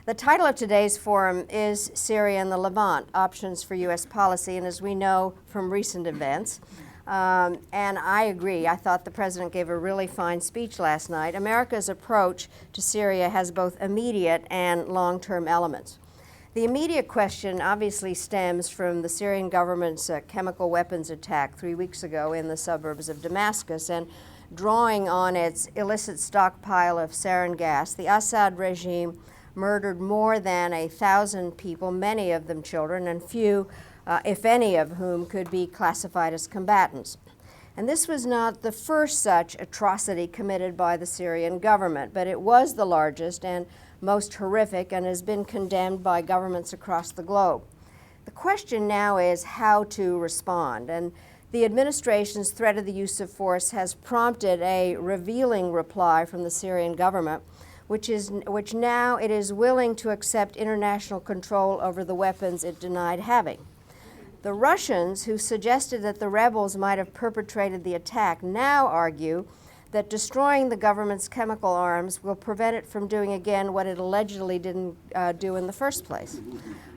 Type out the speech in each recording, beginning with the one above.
The title of today's forum is Syria and the Levant, Options for U.S. Policy, and as we know from recent events, and I agree, I thought the President gave a really fine speech last night, America's approach to Syria has both immediate and long-term elements. The immediate question obviously stems from the Syrian government's chemical weapons attack 3 weeks ago in the suburbs of Damascus, and drawing on its illicit stockpile of sarin gas, the Assad regime murdered more than 1,000 people, many of them children, and few, if any, of whom could be classified as combatants. And this was not the first such atrocity committed by the Syrian government, but it was the largest and most horrific and has been condemned by governments across the globe. The question now is how to respond, and the administration's threat of the use of force has prompted a revealing reply from the Syrian government, which now it is willing to accept international control over the weapons it denied having. The Russians, who suggested that the rebels might have perpetrated the attack, now argue that destroying the government's chemical arms will prevent it from doing again what it allegedly didn't do in the first place.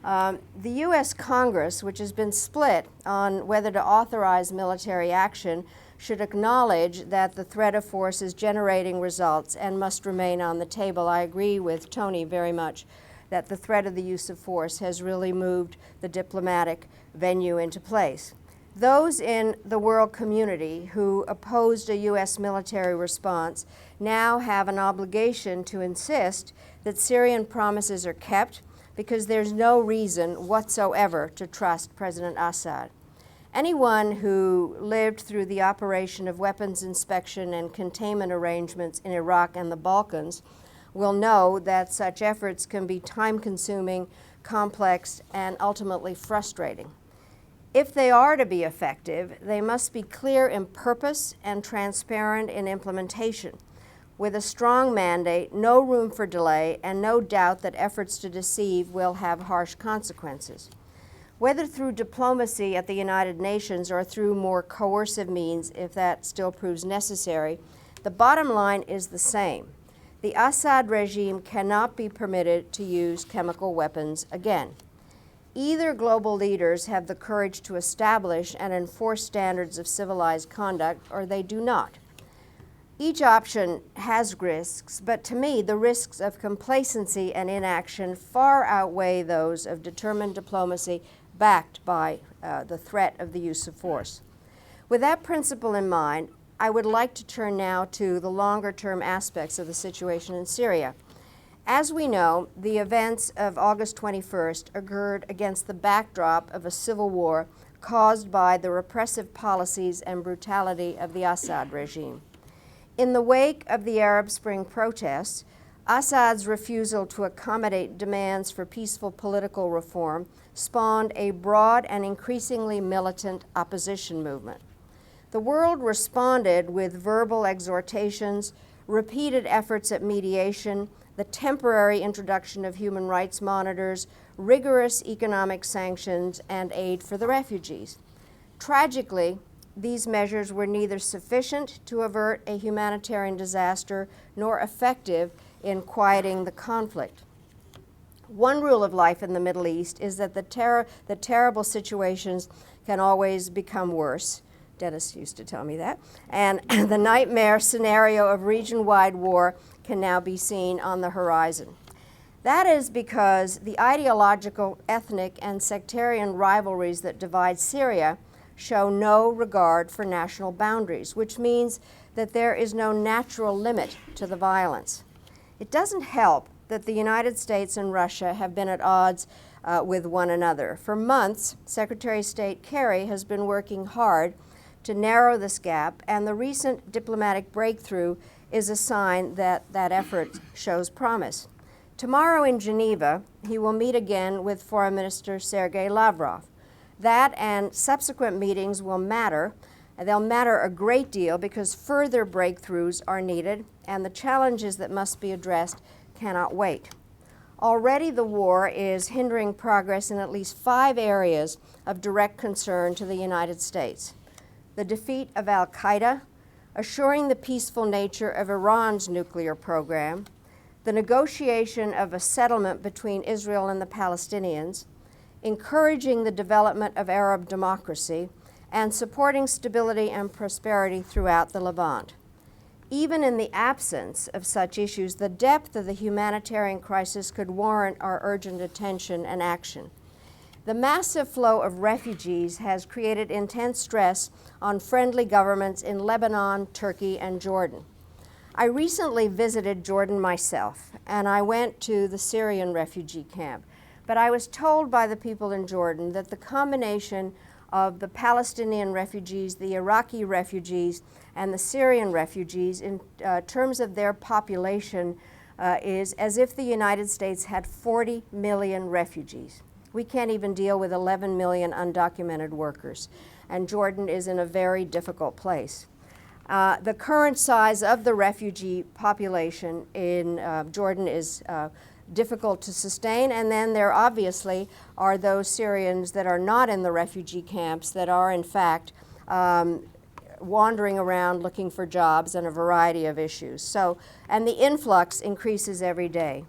The U.S. Congress, which has been split on whether to authorize military action, should acknowledge that the threat of force is generating results and must remain on the table. I agree with Tony very much that the threat of the use of force has really moved the diplomatic venue into place. Those in the world community who opposed a U.S. military response now have an obligation to insist that Syrian promises are kept, because there's no reason whatsoever to trust President Assad. Anyone who lived through the operation of weapons inspection and containment arrangements in Iraq and the Balkans will know that such efforts can be time-consuming, complex, and ultimately frustrating. If they are to be effective, they must be clear in purpose and transparent in implementation, with a strong mandate, no room for delay, and no doubt that efforts to deceive will have harsh consequences. Whether through diplomacy at the United Nations or through more coercive means, if that still proves necessary, the bottom line is the same. The Assad regime cannot be permitted to use chemical weapons again. Either global leaders have the courage to establish and enforce standards of civilized conduct, or they do not. Each option has risks, but to me, the risks of complacency and inaction far outweigh those of determined diplomacy backed by the threat of the use of force. With that principle in mind, I would like to turn now to the longer-term aspects of the situation in Syria. As we know, the events of August 21st occurred against the backdrop of a civil war caused by the repressive policies and brutality of the Assad regime. In the wake of the Arab Spring protests, Assad's refusal to accommodate demands for peaceful political reform spawned a broad and increasingly militant opposition movement. The world responded with verbal exhortations, repeated efforts at mediation, the temporary introduction of human rights monitors, rigorous economic sanctions, and aid for the refugees. Tragically, these measures were neither sufficient to avert a humanitarian disaster nor effective in quieting the conflict. One rule of life in the Middle East is that the terrible situations can always become worse. Dennis used to tell me that. And the nightmare scenario of region-wide war can now be seen on the horizon. That is because the ideological, ethnic, and sectarian rivalries that divide Syria show no regard for national boundaries, which means that there is no natural limit to the violence. It doesn't help that the United States and Russia have been at odds with one another. For months, Secretary of State Kerry has been working hard to narrow this gap, and the recent diplomatic breakthrough is a sign that that effort shows promise. Tomorrow in Geneva, he will meet again with Foreign Minister Sergei Lavrov. That and subsequent meetings will matter. They'll matter a great deal because further breakthroughs are needed, and the challenges that must be addressed cannot wait. Already the war is hindering progress in at least 5 areas of direct concern to the United States: the defeat of Al-Qaeda, assuring the peaceful nature of Iran's nuclear program, the negotiation of a settlement between Israel and the Palestinians, encouraging the development of Arab democracy, and supporting stability and prosperity throughout the Levant. Even in the absence of such issues, the depth of the humanitarian crisis could warrant our urgent attention and action. The massive flow of refugees has created intense stress on friendly governments in Lebanon, Turkey, and Jordan. I recently visited Jordan myself, and I went to the Syrian refugee camp. But I was told by the people in Jordan that the combination of the Palestinian refugees, the Iraqi refugees, and the Syrian refugees in terms of their population is as if the United States had 40 million refugees. We can't even deal with 11 million undocumented workers, and Jordan is in a very difficult place. The current size of the refugee population in Jordan is difficult to sustain, and then there obviously are those Syrians that are not in the refugee camps that are in fact wandering around looking for jobs and a variety of issues. And the influx increases every day.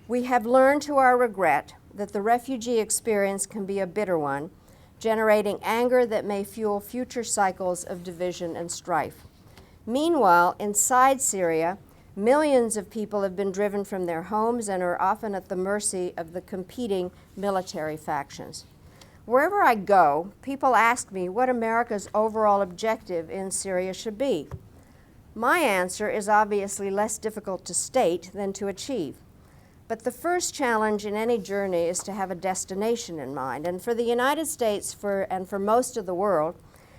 We have learned to our regret that the refugee experience can be a bitter one, generating anger that may fuel future cycles of division and strife. Meanwhile, inside Syria, millions of people have been driven from their homes and are often at the mercy of the competing military factions. Wherever I go, people ask me what America's overall objective in Syria should be. My answer is obviously less difficult to state than to achieve. But the first challenge in any journey is to have a destination in mind. And for the United States and for most of the world,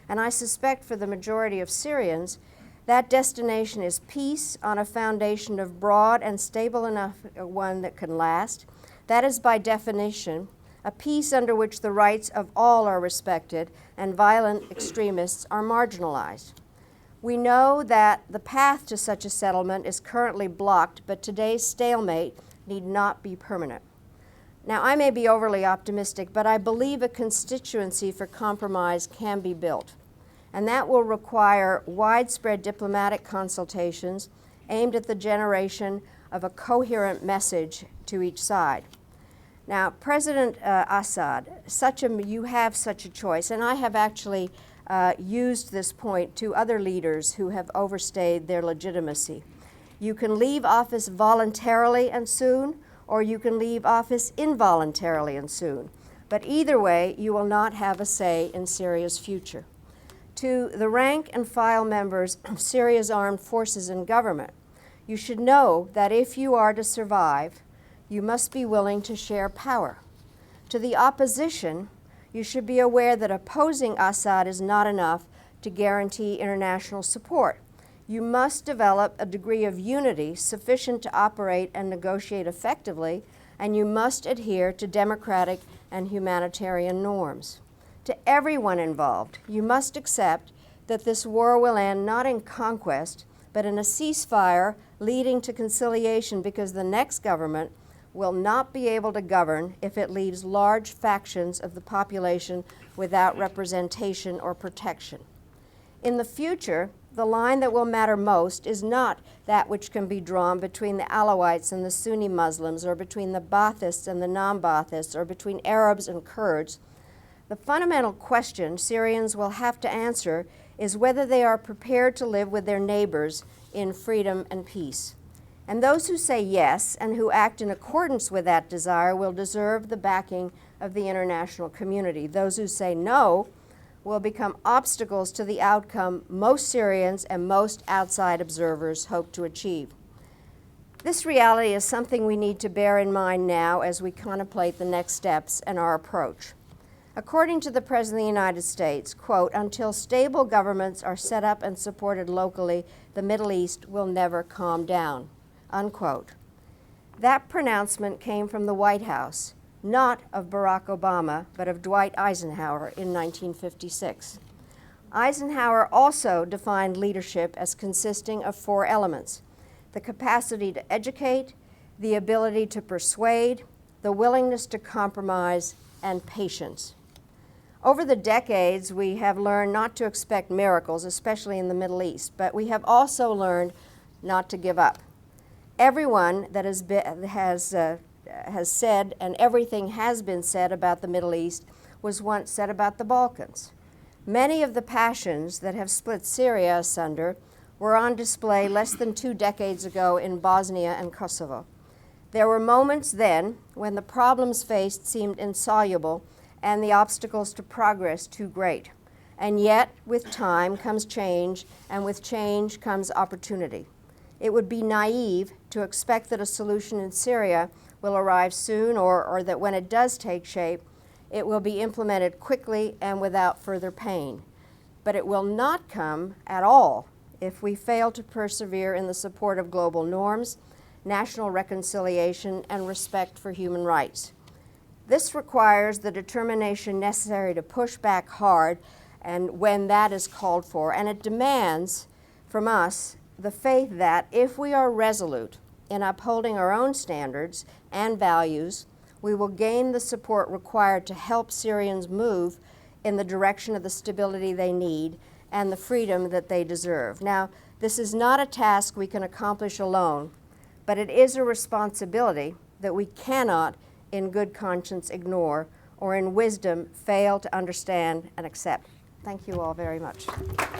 and I suspect for the majority of Syrians, that destination is peace on a foundation of broad and stable enough one that can last. That is, by definition, a peace under which the rights of all are respected and violent extremists are marginalized. We know that the path to such a settlement is currently blocked, but today's stalemate need not be permanent. Now, I may be overly optimistic, but I believe a constituency for compromise can be built. And that will require widespread diplomatic consultations aimed at the generation of a coherent message to each side. Now, President Assad, you have such a choice, and I have actually used this point to other leaders who have overstayed their legitimacy. You can leave office voluntarily and soon, or you can leave office involuntarily and soon. But either way, you will not have a say in Syria's future. To the rank and file members of Syria's armed forces and government, you should know that if you are to survive, you must be willing to share power. To the opposition, you should be aware that opposing Assad is not enough to guarantee international support. You must develop a degree of unity sufficient to operate and negotiate effectively, and you must adhere to democratic and humanitarian norms. To everyone involved, you must accept that this war will end not in conquest, but in a ceasefire leading to conciliation, because the next government will not be able to govern if it leaves large factions of the population without representation or protection. In the future, the line that will matter most is not that which can be drawn between the Alawites and the Sunni Muslims, or between the Baathists and the non-Baathists, or between Arabs and Kurds. The fundamental question Syrians will have to answer is whether they are prepared to live with their neighbors in freedom and peace. And those who say yes and who act in accordance with that desire will deserve the backing of the international community. Those who say no will become obstacles to the outcome most Syrians and most outside observers hope to achieve. This reality is something we need to bear in mind now as we contemplate the next steps and our approach. According to the President of the United States, quote, "Until stable governments are set up and supported locally, the Middle East will never calm down," unquote. That pronouncement came from the White House, not of Barack Obama, but of Dwight Eisenhower in 1956. Eisenhower also defined leadership as consisting of 4 elements: the capacity to educate, the ability to persuade, the willingness to compromise, and patience. Over the decades, we have learned not to expect miracles, especially in the Middle East, but we have also learned not to give up. Everyone that has said, and everything has been said about the Middle East was once said about the Balkans. Many of the passions that have split Syria asunder were on display less than 2 decades ago in Bosnia and Kosovo. There were moments then when the problems faced seemed insoluble and the obstacles to progress too great. And yet, with time comes change, and with change comes opportunity. It would be naive to expect that a solution in Syria will arrive soon, or that when it does take shape, it will be implemented quickly and without further pain. But it will not come at all if we fail to persevere in the support of global norms, national reconciliation, and respect for human rights. This requires the determination necessary to push back hard and when that is called for, and it demands from us the faith that if we are resolute in upholding our own standards and values, we will gain the support required to help Syrians move in the direction of the stability they need and the freedom that they deserve. Now, this is not a task we can accomplish alone, but it is a responsibility that we cannot, in good conscience, ignore or in wisdom fail to understand and accept. Thank you all very much.